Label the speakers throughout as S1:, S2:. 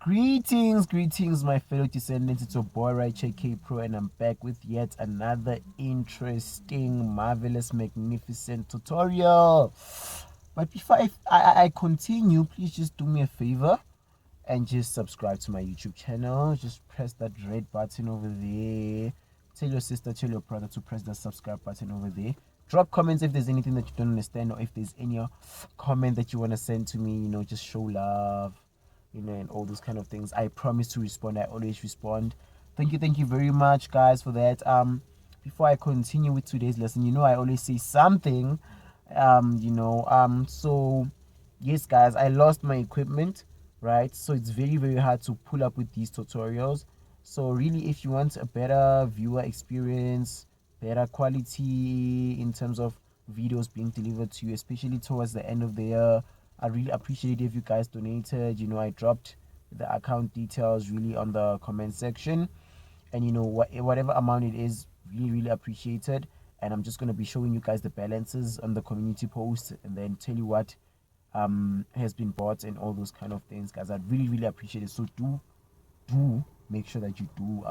S1: Greetings, my fellow descendants. It's your boy, Raiche K Pro, and I'm back with yet another interesting, marvelous, magnificent tutorial. But before I continue, please just do me a favor and just subscribe to my YouTube channel. Just press that red button over there. Tell your sister, tell your brother to press the subscribe button over there. Drop comments if there's anything that you don't understand, or if there's any comment that you want to send to me. Just show love, and all those kind of things. I promise to respond. I always respond. Thank you very much, guys, for that. Before I continue with today's lesson, I always say something. So yes, guys, I lost my equipment, right? So it's very hard to pull up with these tutorials. So really, if you want a better viewer experience, better quality in terms of videos being delivered to you, especially towards the end of the year, I really appreciate it if you guys donated. I dropped the account details really on the comment section, and whatever amount it is, really appreciated. And I'm just going to be showing you guys the balances on the community post, and then tell you what has been bought and all those kind of things, guys. I'd really appreciate it. So do make sure that you do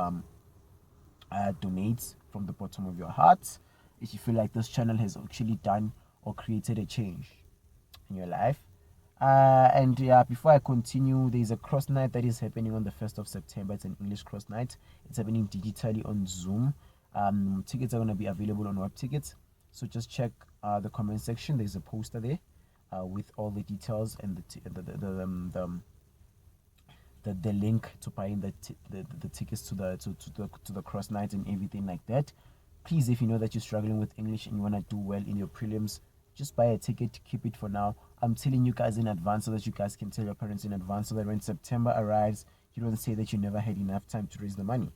S1: donate from the bottom of your heart if you feel like this channel has actually done or created a change in your life. And yeah, before I continue, there's a cross night that is happening on the 1st of September. It's an English cross night. It's happening digitally on Zoom. Tickets are going to be available on web tickets, so just check the comment section. There's a poster there with all the details and the link to buying the tickets to the cross night and everything like that. Please, if you know that you're struggling with English and you want to do well in your prelims, just buy a ticket. Keep it for now. I'm telling you guys in advance so that you guys can tell your parents in advance, so that when September arrives, you don't say that you never had enough time to raise the money.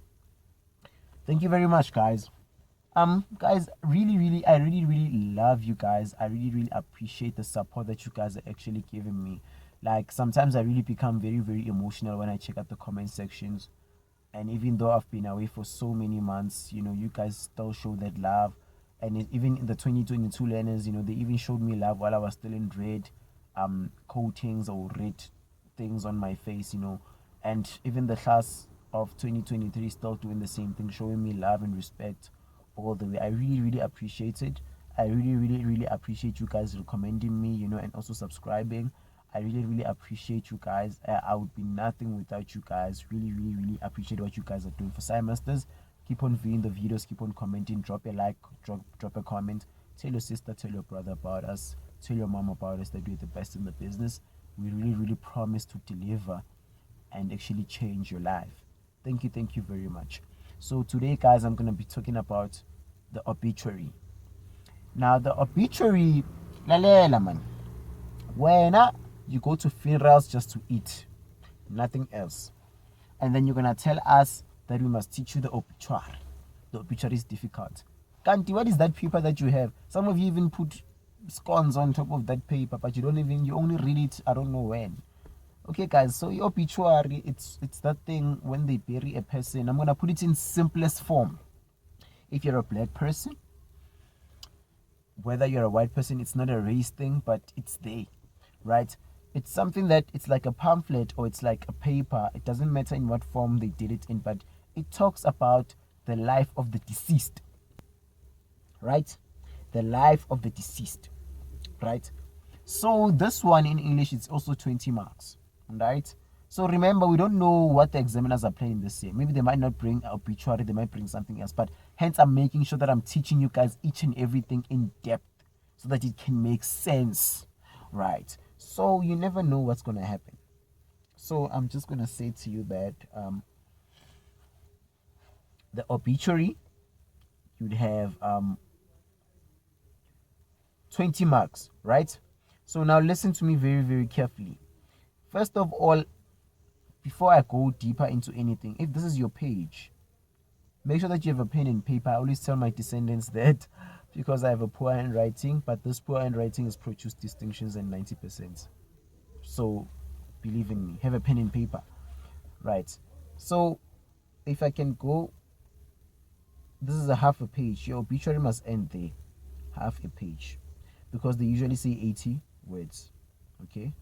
S1: Thank you very much, guys. Guys, I really love you guys. I really appreciate the support that you guys are actually giving me. Like, sometimes I really become very emotional when I check out the comment sections. And even though I've been away for so many months, you guys still show that love. And even in the 2022 learners, they even showed me love while I was still in red coatings or red things on my face, and even the class of 2023 still doing the same thing, showing me love and respect all the way. I really appreciate it. I really appreciate you guys recommending me, and also subscribing. I really appreciate you guys. I would be nothing without you guys. Really appreciate what you guys are doing for Sci Masters. Keep on viewing the videos, keep on commenting, drop a like, drop a comment, tell your sister, tell your brother about us, tell your mom about us, that we're the best in the business. We really promise to deliver and actually change your life. Thank you very much. So today, guys, I'm going to be talking about the obituary. Now, the obituary, lalela man, when you go to funerals just to eat, nothing else. And then you're going to tell us that we must teach you the obituary. The obituary is difficult. Kanti, what is that paper that you have? Some of you even put scones on top of that paper, but you only read it, I don't know when. Okay, guys, so your obituary, it's that thing when they bury a person. I'm going to put it in simplest form. If you're a black person, whether you're a white person, it's not a race thing, but it's there, right? It's something that it's like a pamphlet or it's like a paper. It doesn't matter in what form they did it in, but it talks about the life of the deceased, right? The life of the deceased, right? So this one in English, it's also 20 marks, right? So remember, we don't know what the examiners are planning this year. Maybe they might not bring obituary, they might bring something else, but hence I'm making sure that I'm teaching you guys each and everything in depth so that it can make sense, right? So you never know what's going to happen. So I'm just going to say to you that the obituary, you'd have 20 marks, right? So now listen to me very carefully. First of all, before I go deeper into anything, if this is your page, make sure that you have a pen and paper. I always tell my descendants that because I have a poor handwriting, but this poor handwriting has produced distinctions and 90%. So believe in me, have a pen and paper, right? So if I can go, this is a half a page. Your obituary must end there, half a page, because they usually say 80 words. Okay,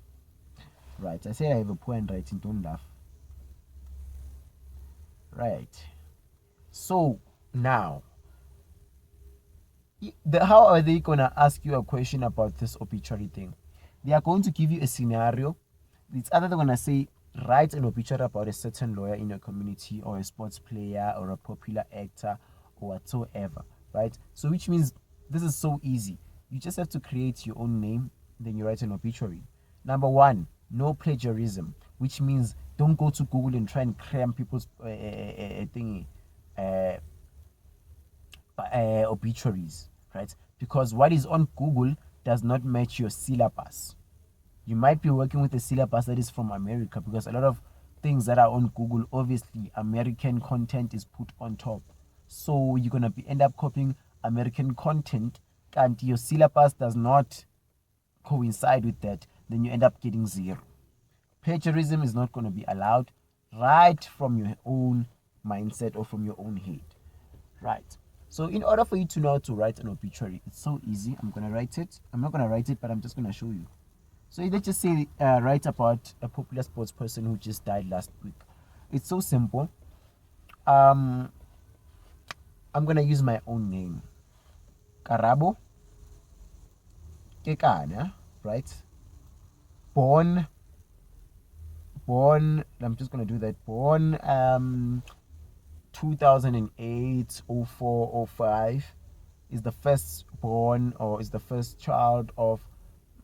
S1: right? I said I have a poor handwriting, don't laugh. Right. So now, how are they gonna ask you a question about this obituary thing? They are going to give you a scenario. It's either they're gonna say, write an obituary about a certain lawyer in your community, or a sports player, or a popular actor, or whatsoever, right? So which means this is so easy. You just have to create your own name, then you write an obituary. Number one, no plagiarism, which means don't go to Google and try and cram people's thingy, obituaries, right? Because what is on Google does not match your syllabus. You might be working with a syllabus that is from America, because a lot of things that are on Google, obviously American content is put on top. So you're gonna end up copying American content, and your syllabus does not coincide with that. Then you end up getting zero. Plagiarism is not going to be allowed. Right from your own mindset or from your own head. Right. So in order for you to know how to write an obituary, it's so easy. I'm going to write it. I'm not going to write it, but I'm just going to show you. So let's just say write about a popular sports person who just died last week. It's so simple. I'm going to use my own name. Karabo Kekana, right? Born, I'm just going to do that. Born 2008, 04, 05, is the first born, or is the first child of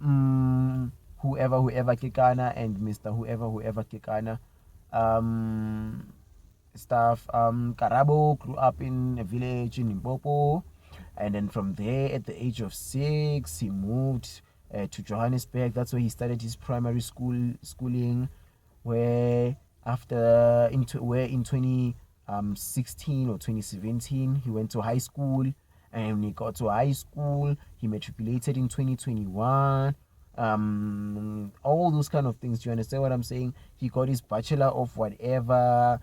S1: whoever Kekana, and Mr. whoever Kekana. Karabo grew up in a village in Limpopo, and then from there, at the age of 6, he moved to Johannesburg. That's where he started his primary schooling, where in 2016 or 2017, he went to high school. And when he got to high school, he matriculated in 2021. All those kind of things. Do you understand what I'm saying? He got his bachelor of whatever,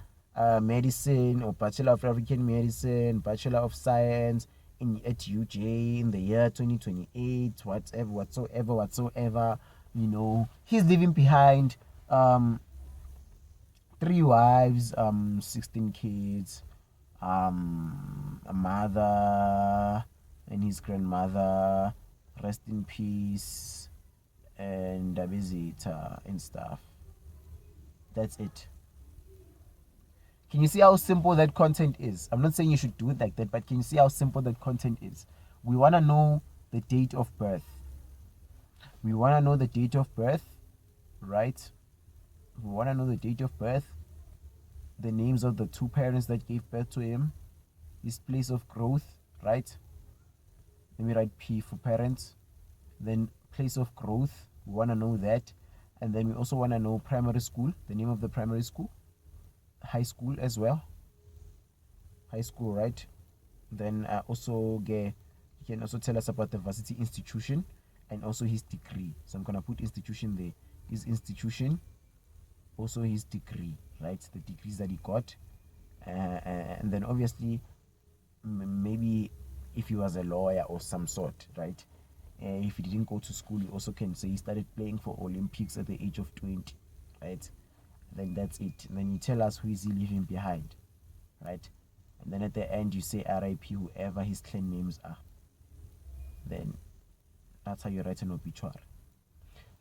S1: medicine, or bachelor of African medicine, bachelor of science at UJ in the year 2028, whatsoever. He's leaving behind 3 wives, 16 kids, a mother and his grandmother, rest in peace, and a visitor and stuff. That's it. Can you see how simple that content is? I'm not saying you should do it like that, but can you see how simple that content is? We want to know the date of birth. We want to know the date of birth, right? We want to know the date of birth, the names of the 2 parents that gave birth to him, his place of growth, right? Let me write P for parents. Then place of growth, we want to know that. And then we also want to know primary school, the name of the primary school, high school as well. High school, right? Then he can also tell us about the varsity institution and also his degree. So I'm going to put institution there. His institution, also his degree, right? The degrees that he got. And then obviously, maybe if he was a lawyer or some sort, right? If he didn't go to school, you also can say he started playing for Olympics at the age of 20, right? Then that's it. And then you tell us who is he leaving behind, right? And then at the end you say RIP whoever his clan names are. Then that's how you write an obituary.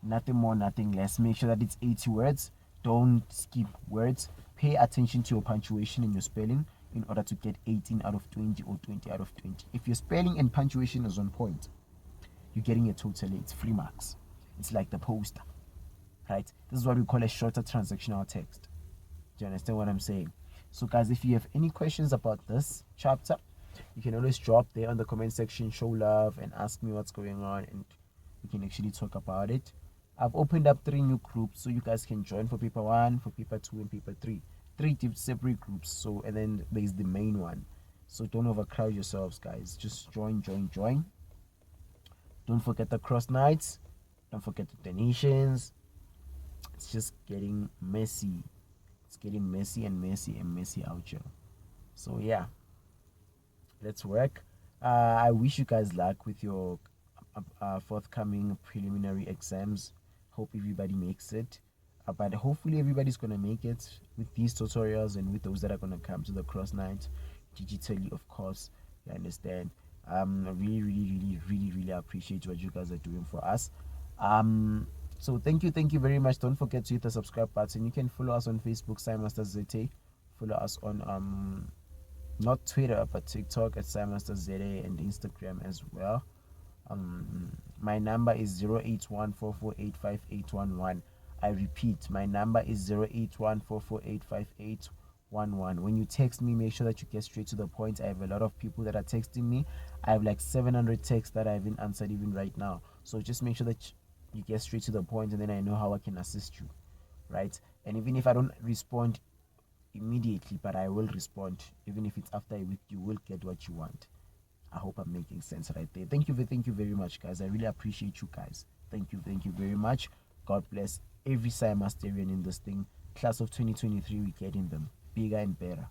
S1: Nothing more, nothing less. Make sure that it's 80 words. Don't skip words. Pay attention to your punctuation and your spelling in order to get 18 out of 20 or 20 out of 20. If your spelling and punctuation is on point, you're getting a total. It's 3 marks. It's like the poster, right? This is what we call a shorter transactional text. Do you understand what I'm saying? So guys, if you have any questions about this chapter, you can always drop there on the comment section, show love, and ask me what's going on, and we can actually talk about it. I've opened up 3 new groups, so you guys can join for paper 1, for paper 2, and paper 3. 3 separate groups. So, and then there's the main one. So don't overcrowd yourselves, guys. Just join. Don't forget the cross nights. Don't forget the donations. It's just getting messy. It's getting messy out here. So yeah, let's work. I wish you guys luck with your forthcoming preliminary exams. Hope everybody makes it. But hopefully everybody's gonna make it with these tutorials and with those that are gonna come to the cross night digitally, of course. You understand? I really appreciate what you guys are doing for us. So thank you very much. Don't forget to hit the subscribe button. You can follow us on Facebook, Sci ZA. Follow us on not Twitter but TikTok at Sci ZA, and Instagram as well. My number is 0814485811. I repeat, my number is 0814485811. When you text me, make sure that you get straight to the point. I have a lot of people that are texting me. I have like 700 texts that I haven't answered even right now. So just make sure that you get straight to the point, and then I know how I can assist you, right? And even if I don't respond immediately, but I will respond, even if it's after a week, you will get what you want. I hope I'm making sense right there. Thank you very much, guys. I really appreciate you guys. Thank you very much. God bless every Sci Masterian in this thing. Class of 2023, we're getting them bigger and better.